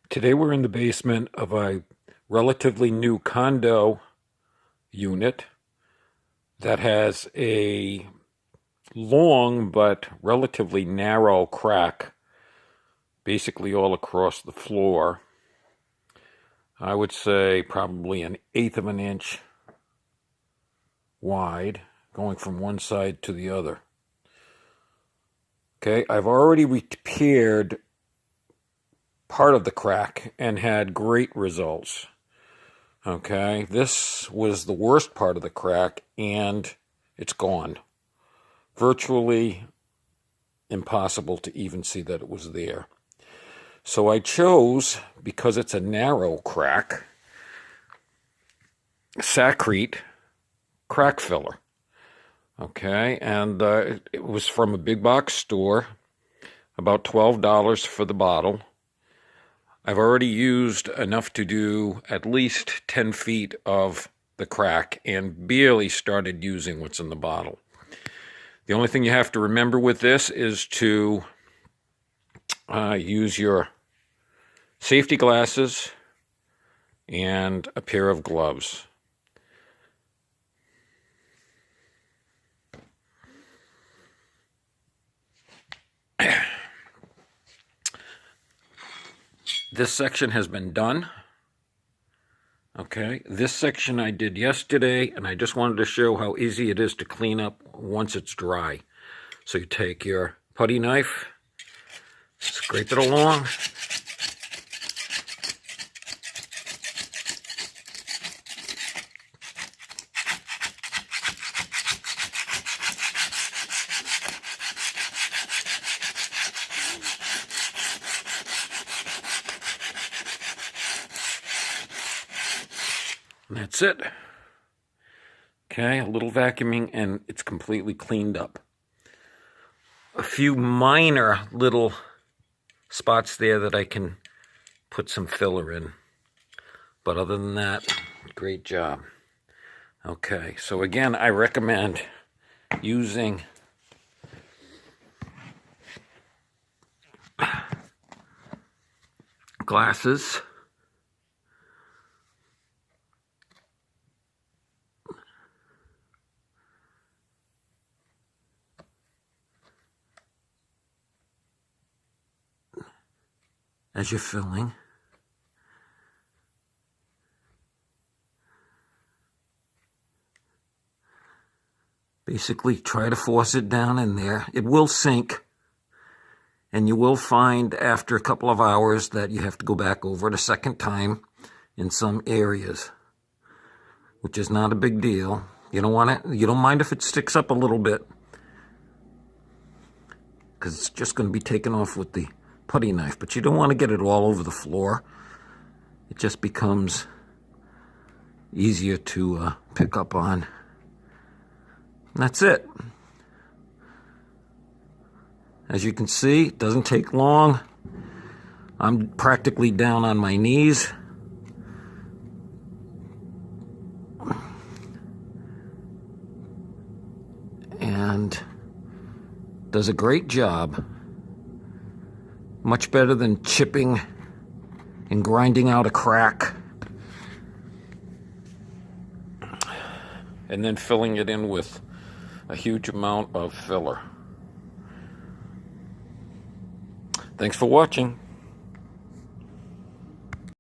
Today we're in the basement of a relatively new condo unit that has a long but relatively narrow crack basically all across the floor. I would say probably 1/8 of an inch wide, going from one side to the other. Okay, I've already repaired part of the crack and had great results. Okay, this was the worst part of the crack and it's gone. Virtually impossible to even see that it was there. So I chose, because it's a narrow crack, Sacrete Crack Filler. Okay, and it was from a big box store, about $12 for the bottle. I've already used enough to do at least 10 feet of the crack and barely started using what's in the bottle. The only thing you have to remember with this is to use your safety glasses and a pair of gloves. This section has been done. Okay, this section I did yesterday, and I just wanted to show how easy it is to clean up once it's dry. So you take your putty knife, scrape it along, and that's it. Okay, a little vacuuming and it's completely cleaned up. A few minor little spots there that I can put some filler in. But other than that, great job. Okay, so again, I recommend using glasses. As you're filling. Basically, try to force it down in there. It will sink, and you will find after a couple of hours that you have to go back over it a second time in some areas, which is not a big deal. You don't want it. You don't mind if it sticks up a little bit, because it's just going to be taken off with the putty knife, but you don't want to get it all over the floor. It just becomes easier to pick up on. And that's it. As you can see, it doesn't take long. I'm practically down on my knees. And does a great job. Much better than chipping and grinding out a crack and then filling it in with a huge amount of filler. Thanks for watching.